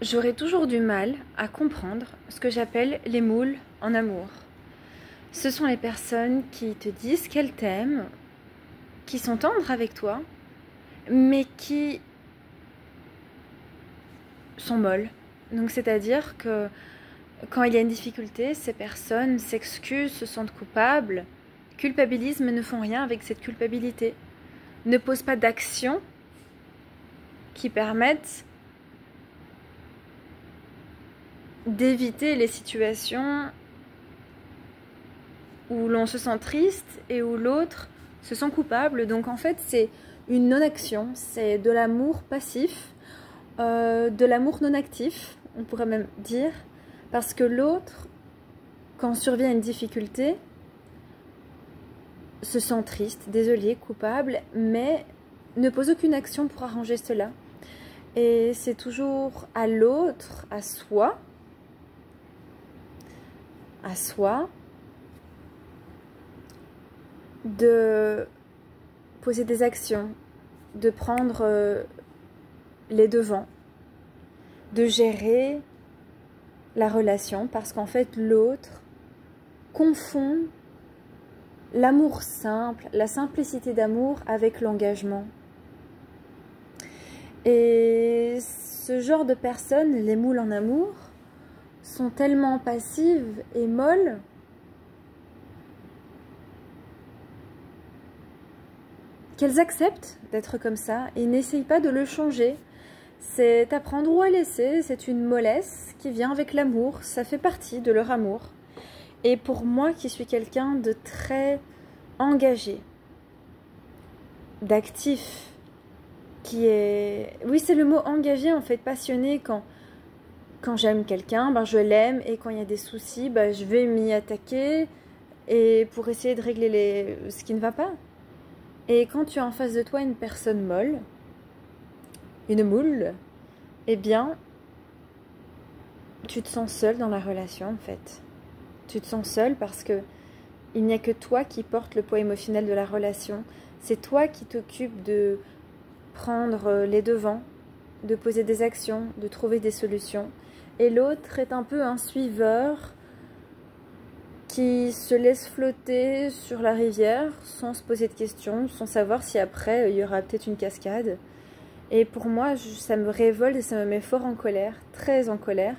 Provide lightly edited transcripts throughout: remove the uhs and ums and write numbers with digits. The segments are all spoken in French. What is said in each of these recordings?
J'aurai toujours du mal à comprendre ce que j'appelle les moules en amour. Ce sont les personnes qui te disent qu'elles t'aiment, qui sont tendres avec toi, mais qui sont molles. Donc c'est-à-dire que quand il y a une difficulté, ces personnes s'excusent, se sentent coupables, culpabilisent mais ne font rien avec cette culpabilité. Ne posent pas d'actions qui permettent d'éviter les situations où l'on se sent triste et où l'autre se sent coupable. Donc en fait, c'est une non-action, c'est de l'amour passif, de l'amour non-actif, on pourrait même dire, parce que l'autre, quand survient une difficulté, se sent triste, désolé, coupable, mais ne pose aucune action pour arranger cela. Et c'est toujours à l'autre, à soi, de poser des actions, de prendre les devants, de gérer la relation, parce qu'en fait l'autre confond l'amour simple, la simplicité d'amour avec l'engagement. Et ce genre de personnes, les moules en amour, sont tellement passives et molles qu'elles acceptent d'être comme ça et n'essayent pas de le changer. C'est apprendre ou à laisser, c'est une mollesse qui vient avec l'amour, ça fait partie de leur amour. Et pour moi qui suis quelqu'un de très engagé, d'actif, qui est... Oui, c'est le mot engagé en fait, passionné. Quand j'aime quelqu'un, ben je l'aime, et quand il y a des soucis, ben je vais m'y attaquer et pour essayer de régler ce qui ne va pas. Et quand tu as en face de toi une personne molle, une moule, eh bien, tu te sens seul dans la relation en fait. Tu te sens seul parce que il n'y a que toi qui porte le poids émotionnel de la relation. C'est toi qui t'occupes de prendre les devants, de poser des actions, de trouver des solutions. Et l'autre est un peu un suiveur qui se laisse flotter sur la rivière sans se poser de questions, sans savoir si après il y aura peut-être une cascade. Et pour moi, ça me révolte et ça me met fort en colère, très en colère,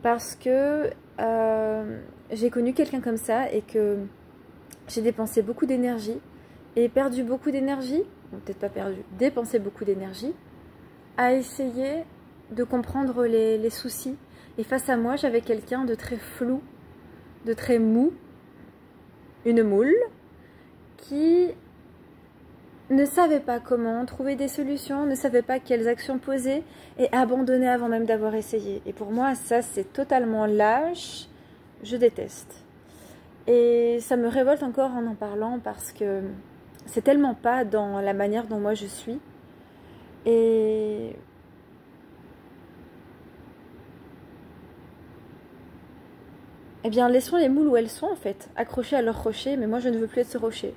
parce que j'ai connu quelqu'un comme ça et que j'ai dépensé beaucoup d'énergie et perdu beaucoup d'énergie, peut-être pas perdu, dépensé beaucoup d'énergie, à essayer de comprendre les soucis. Et face à moi, j'avais quelqu'un de très flou, de très mou, une moule, qui ne savait pas comment trouver des solutions, ne savait pas quelles actions poser et abandonnait avant même d'avoir essayé. Et pour moi, ça, c'est totalement lâche, je déteste. Et ça me révolte encore en parlant parce que c'est tellement pas dans la manière dont moi je suis. Et eh bien, laissons les moules où elles sont en fait, accrochées à leur rocher, mais moi je ne veux plus être ce rocher.